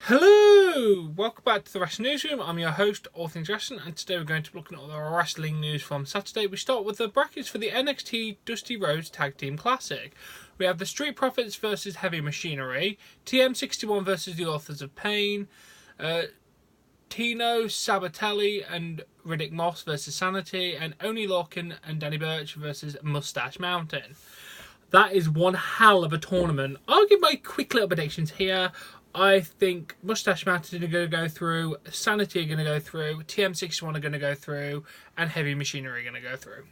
Hello! Welcome back to the Wrestling Newsroom. I'm your host, All Things Wrestling, and today we're going to be looking at the wrestling news from Saturday. We start with the brackets for the NXT Dusty Rhodes Tag Team Classic. We have the Street Profits versus Heavy Machinery, TM61 versus the Authors of Pain, Tino Sabatelli and Riddick Moss versus Sanity, and Oni Lorcan and Danny Burch versus Mustache Mountain. That is one hell of a tournament. I'll give my quick little predictions here. I think Mustache Mountain are going to go through, Sanity are going to go through, TM61 are going to go through, and Heavy Machinery are going to go through.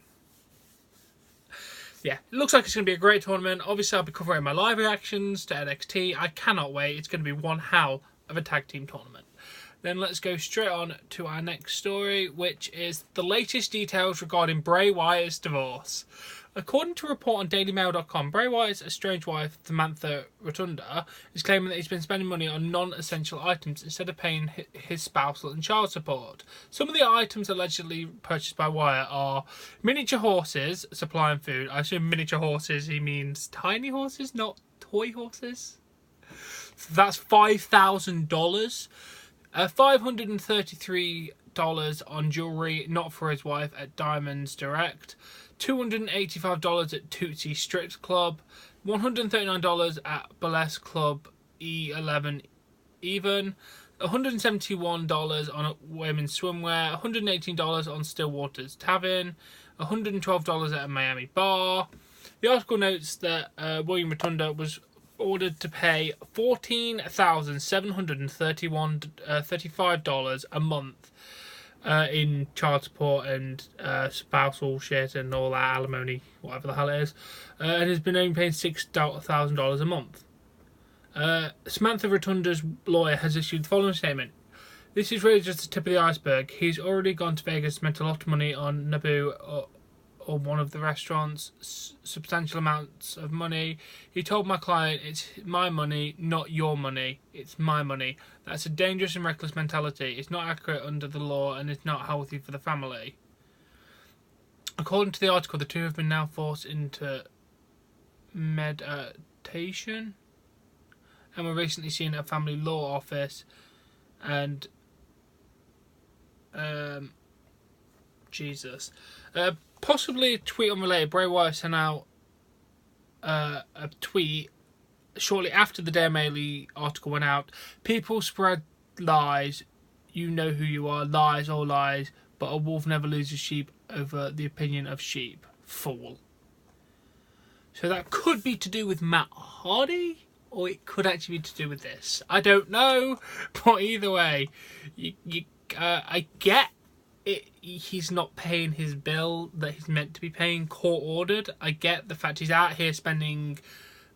Yeah, it looks like it's going to be a great tournament. Obviously, I'll be covering my live reactions to NXT. I cannot wait. It's going to be one hell of a tag team tournament. Then let's go straight on to our next story, which is the latest details regarding Bray Wyatt's divorce. According to a report on DailyMail.com, Bray Wyatt's estranged wife, Samantha Rotunda, is claiming that he's been spending money on non-essential items instead of paying his spousal and child support. Some of the items allegedly purchased by Wyatt are miniature horses supplying food. I assume miniature horses, he means tiny horses, not toy horses. So that's $5,000. $533 on jewellery not for his wife at Diamonds Direct, $285 at Tootsie Strip Club, $139 at Burlesque Club E11 Even, $171 on women's swimwear, $118 on Stillwater's Tavern, $112 at a Miami bar. The article notes that William Rotunda was ordered to pay $14,735 a month in child support and spousal shit and all that, alimony, whatever the hell it is, and has been only paying $6,000 a month. Samantha Rotunda's lawyer has issued the following statement. This is really just the tip of the iceberg. He's already gone to Vegas, spent a lot of money on Naboo or one of the restaurants, substantial amounts of money. He told my client, it's my money, not your money. It's my money. That's a dangerous and reckless mentality. It's not accurate under the law and it's not healthy for the family. According to the article, the two have been now forced into meditation and were recently seen at a family law office and possibly a tweet unrelated. Bray Wyatt sent out a tweet shortly after the Daily Mail article went out. People spread lies. You know who you are. Lies, all lies. But a wolf never loses sheep over the opinion of sheep. Fool. So that could be to do with Matt Hardy, or it could actually be to do with this. I don't know. But either way, I get he's not paying his bill that he's meant to be paying, court ordered. I get the fact he's out here spending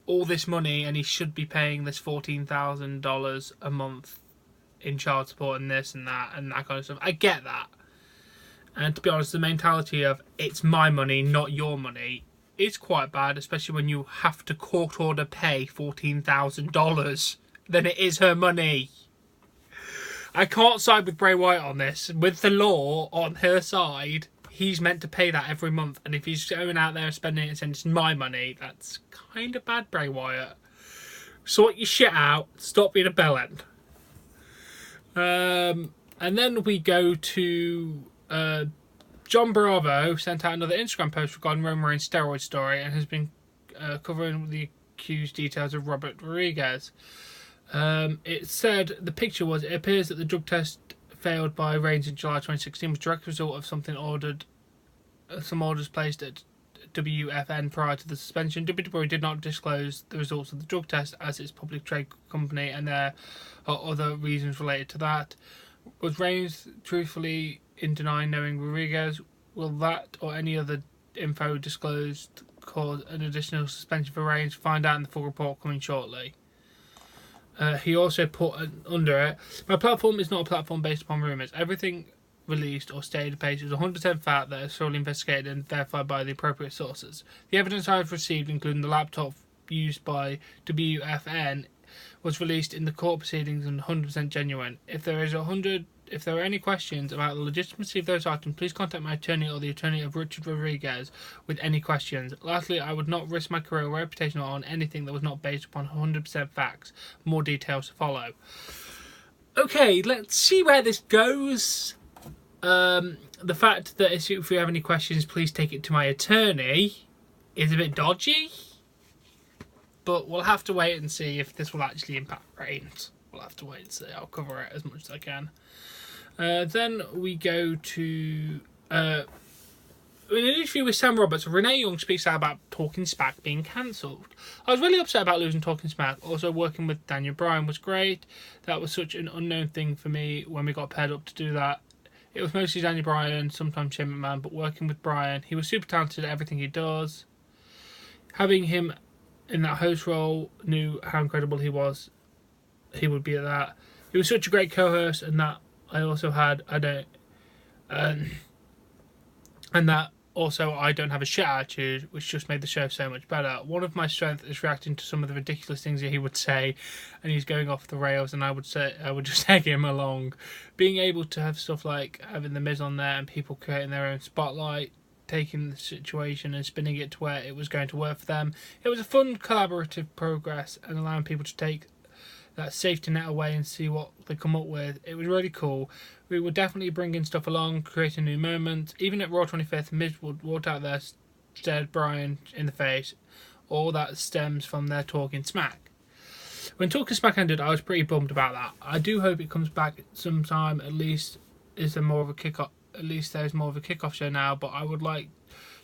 all this money and he should be paying this $14,000 a month in child support and this and that kind of stuff. I get that. And to be honest, the mentality of it's my money, not your money, is quite bad, especially when you have to court order pay $14,000. Then it is her money. I can't side with Bray Wyatt on this. With the law on her side, he's meant to pay that every month. And if he's going out there and spending it and saying it's my money, that's kind of bad, Bray Wyatt. Sort your shit out. Stop being a bellend. And then we go to John Bravo sent out another Instagram post regarding Roman Reigns' steroid story and has been covering the accused details of Robert Rodriguez. It said the picture was, it appears that the drug test failed by Reigns in July 2016 was a direct result of some orders placed at WFN prior to the suspension. WWE did not disclose the results of the drug test as its public trade company, and there are other reasons related to that. Was Reigns truthfully in denying knowing Rodriguez? Will that or any other info disclosed cause an additional suspension for Reigns? Find out in the full report coming shortly. He also put under it, my platform is not a platform based upon rumours. Everything released or stated page is 100% fact that is thoroughly investigated and verified by the appropriate sources. The evidence I have received, including the laptop used by WFN, was released in the court proceedings and 100% genuine. If there are any questions about the legitimacy of those items, please contact my attorney or the attorney of Richard Rodriguez with any questions. Lastly, I would not risk my career or reputation on anything that was not based upon 100% facts. More details to follow. Okay, let's see where this goes. The fact that if you have any questions, please take it to my attorney is a bit dodgy. But we'll have to wait and see if this will actually impact ratings. We'll have to wait and see. I'll cover it as much as I can. Then we go to... in an interview with Sam Roberts, Renee Young speaks out about Talking Smack being cancelled. I was really upset about losing Talking Smack. Also, working with Daniel Bryan was great. That was such an unknown thing for me when we got paired up to do that. It was mostly Daniel Bryan, sometimes Shane McMahon, but working with Bryan, he was super talented at everything he does. Having him in that host role, knew how incredible he would be at that. He was such a great co-host, and that I also had, and that also I don't have a shit attitude, which just made the show so much better. One of my strengths is reacting to some of the ridiculous things that he would say, and he's going off the rails, and I would just egg him along. Being able to have stuff like having the Miz on there and people creating their own spotlight, taking the situation and spinning it to where it was going to work for them. It was a fun collaborative progress and allowing people to take that safety net away and see what they come up with. It was really cool. We were definitely bringing stuff along, creating new moments. Even at Raw 25th, Miz would walk out there, stared Bryan in the face. All that stems from their Talking Smack. When Talking Smack ended, I was pretty bummed about that. I do hope it comes back sometime. At least there's more of a kickoff show now. But I would like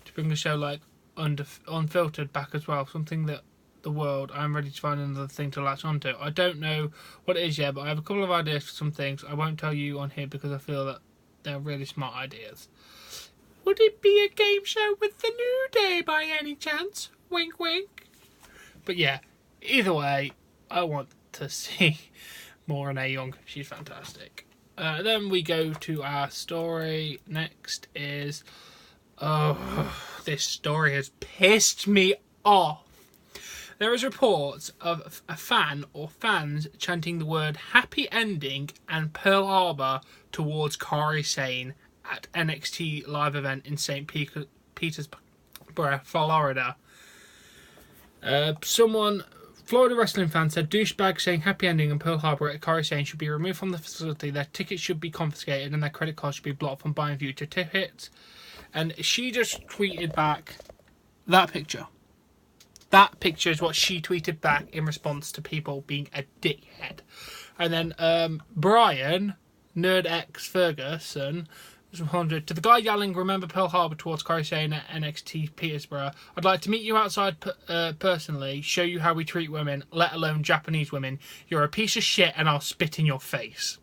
to bring the show like unfiltered back as well. Something that the world, I'm ready to find another thing to latch onto. I don't know what it is yet, but I have a couple of ideas for some things. I won't tell you on here because I feel that they're really smart ideas. Would it be a game show with the New Day by any chance? Wink wink. But yeah, either way, I want to see more Renee Young. She's fantastic. Then we go to our story. Next is... this story has pissed me off. There is reports of a fan or fans chanting the word happy ending and Pearl Harbor towards Kairi Sane at NXT live event in St. Petersburg, Florida. Florida wrestling fan said douchebag saying happy ending and Pearl Harbor at Kairi Sane should be removed from the facility, their tickets should be confiscated and their credit cards should be blocked from buying future tickets. And she just tweeted back that picture. That picture is what she tweeted back in response to people being a dickhead. And then Brian, NerdX Ferguson, responded to the guy yelling, remember Pearl Harbor towards Kairi Sane at NXT Petersburg. I'd like to meet you outside personally, show you how we treat women, let alone Japanese women. You're a piece of shit and I'll spit in your face.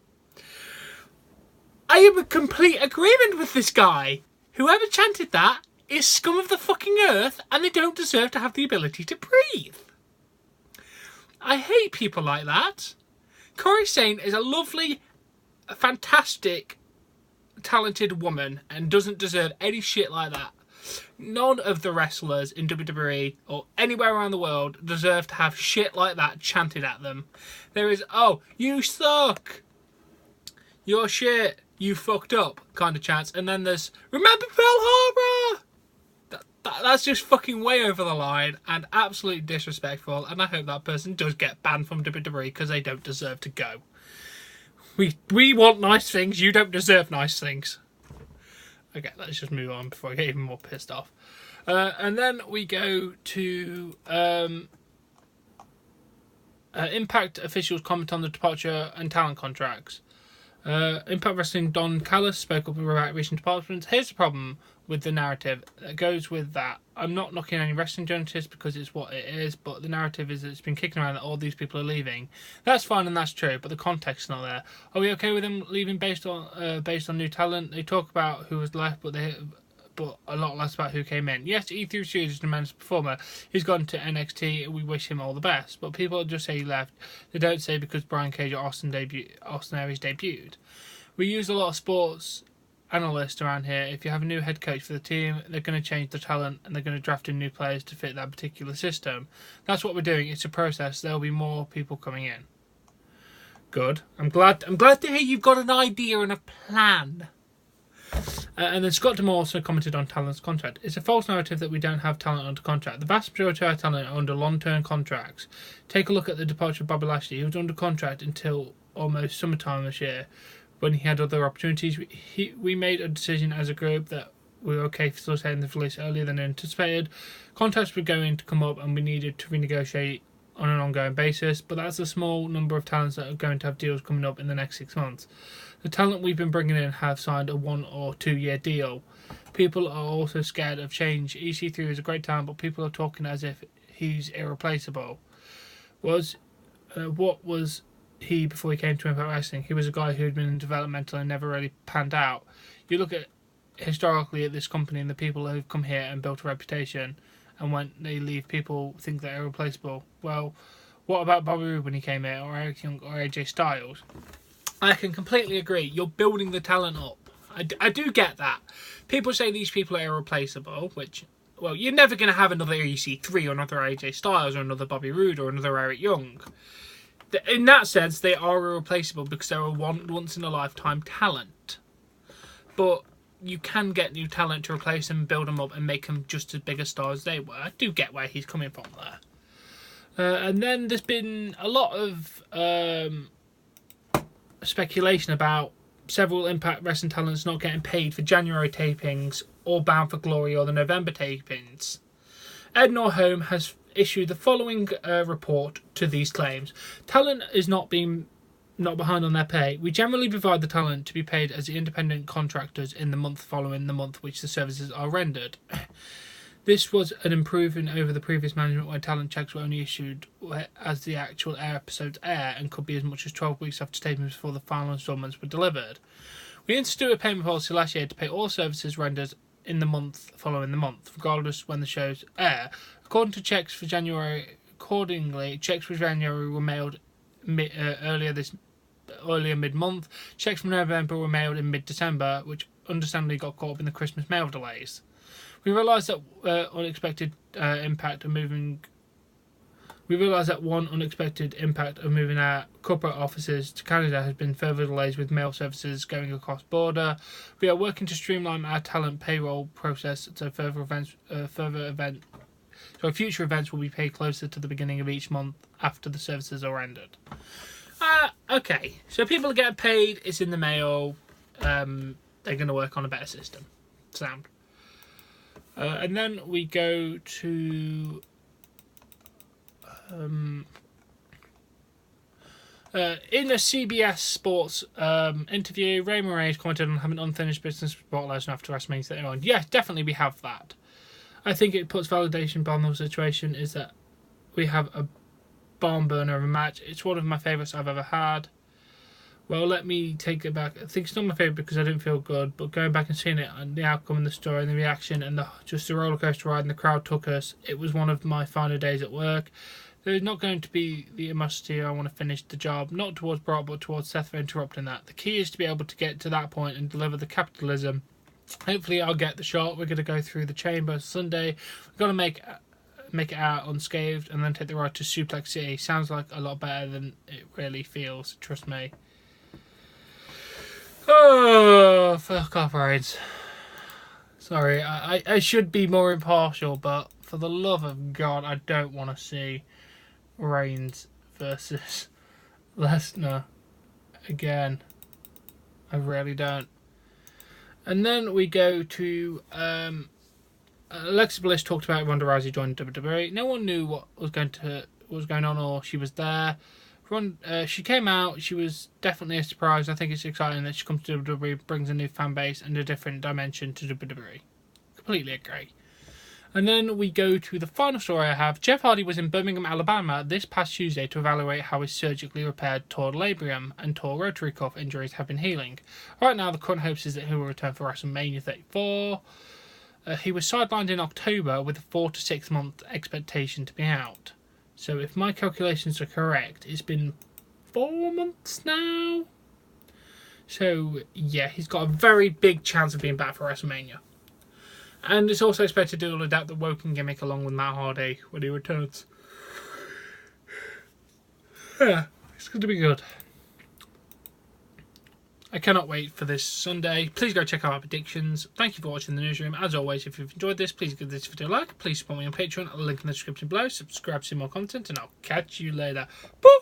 I am in complete agreement with this guy. Whoever chanted that is scum of the fucking earth and they don't deserve to have the ability to breathe. I hate people like that. Kairi Sane is a lovely, fantastic, talented woman and doesn't deserve any shit like that. None of the wrestlers in WWE or anywhere around the world deserve to have shit like that chanted at them. There is, oh, you suck, you're shit, you fucked up kind of chants, and then there's, remember Pearl Harbor! That's just fucking way over the line and absolutely disrespectful, and I hope that person does get banned from WWE because they don't deserve to go. We want nice things, you don't deserve nice things. Okay, let's just move on before I get even more pissed off. And then we go to Impact officials comment on the departure and talent contracts. Impact Wrestling Don Callis spoke up about recent departments. Here's the problem with the narrative that goes with that. I'm not knocking any wrestling journalists because it's what it is, but the narrative is that it's been kicking around that all these people are leaving. That's fine and that's true, but the context is not there. Are we okay with them leaving based on new talent? They talk about who was left, but a lot less about who came in. Yes, E3 Studios is an immense performer. He's gone to NXT. We wish him all the best. But people just say he left. They don't say because Brian Cage or Austin Aries debuted. We use a lot of sports analysts around here. If you have a new head coach for the team, they're going to change the talent and they're going to draft in new players to fit that particular system. That's what we're doing. It's a process. There'll be more people coming in. Good. I'm glad to hear you've got an idea and a plan. And then Scott Demore also commented on talent's contract. It's a false narrative that we don't have talent under contract. The vast majority of our talent are under long-term contracts. Take a look at the departure of Bobby Lashley. He was under contract until almost summertime this year, when he had other opportunities. We made a decision as a group that we were okay facilitating the release earlier than anticipated. Contacts were going to come up and we needed to renegotiate on an ongoing basis, but that's a small number of talents that are going to have deals coming up in the next 6 months. The talent we've been bringing in have signed a 1 or 2 year deal. People are also scared of change. EC3 is a great talent, but people are talking as if he's irreplaceable. What was he before he came to Impact Wrestling? He was a guy who'd been developmental and never really panned out. You look at historically at this company and the people who've come here and built a reputation, and when they leave, people think they're irreplaceable. Well, what about Bobby Roode when he came here, or Eric Young, or AJ Styles? I can completely agree. You're building the talent up. I do get that. People say these people are irreplaceable, which, well, you're never going to have another EC3 or another AJ Styles or another Bobby Roode or another Eric Young. In that sense, they are irreplaceable because they're a once-in-a-lifetime talent. But you can get new talent to replace them, build them up, and make them just as big a star as they were. I do get where he's coming from there. And then there's been a lot of speculation about several Impact Wrestling talents not getting paid for January tapings or Bound for Glory or the November tapings. Ed Norholm has issued the following report to these claims. Talent is not behind on their pay. We generally provide the talent to be paid as the independent contractors in the month following the month which the services are rendered. This was an improvement over the previous management where talent checks were only issued as the actual episodes air and could be as much as 12 weeks after tapings before the final installments were delivered. We instituted a payment policy last year to pay all services rendered in the month following the month, regardless when the shows air. According to checks for January, checks for January were mailed earlier mid-month. Checks from November were mailed in mid-December, which understandably got caught up in the Christmas mail delays. We realised that one unexpected impact of moving our corporate offices to Canada has been further delays with mail services going across border. We are working to streamline our talent payroll process so future events will be paid closer to the beginning of each month after the services are rendered. Okay, so people are getting paid, it's in the mail, they're going to work on a better system. Sound. And then we go to in a CBS Sports interview, Ray Moraes commented on having unfinished business with Brock Lesnar after WrestleMania 31. Yes, definitely we have that. I think it puts validation behind the situation is that we have a barn burner of a match. It's one of my favourites I've ever had. Well, let me take it back. I think it's not my favourite because I didn't feel good, but going back and seeing it and the outcome and the story and the reaction and just the roller coaster ride and the crowd took us, it was one of my finer days at work. There's not going to be the atmosphere I want to finish the job, not towards Brock, but towards Seth for interrupting that. The key is to be able to get to that point and deliver the capitalism. Hopefully I'll get the shot. We're going to go through the chamber Sunday. We've got to make it out unscathed and then take the ride to Suplex City. Sounds like a lot better than it really feels, trust me. Oh, fuck off, Reigns. Sorry, I should be more impartial, but for the love of God, I don't want to see Reigns versus Lesnar again. I really don't. And then we go to Alexa Bliss talked about Ronda Rousey joining WWE. No one knew what was going on, or she was there. She came out. She was definitely a surprise. I think it's exciting that she comes to WWE, brings a new fan base and a different dimension to WWE. Completely agree. And then we go to the final story I have. Jeff Hardy was in Birmingham, Alabama this past Tuesday to evaluate how his surgically repaired torn labrum and torn rotary cuff injuries have been healing. Right now, the current hopes is that he will return for WrestleMania 34. He was sidelined in October with a 4 to 6 month expectation to be out. So if my calculations are correct, it's been 4 months now. So yeah, he's got a very big chance of being back for WrestleMania. And it's also expected to adapt the Woken gimmick along with Matt Hardy when he returns. Yeah, it's going to be good. I cannot wait for this Sunday. Please go check out our predictions. Thank you for watching the newsroom. As always, if you've enjoyed this, please give this video a like. Please support me on Patreon. I'll link in the description below. Subscribe to see more content, and I'll catch you later. Bye!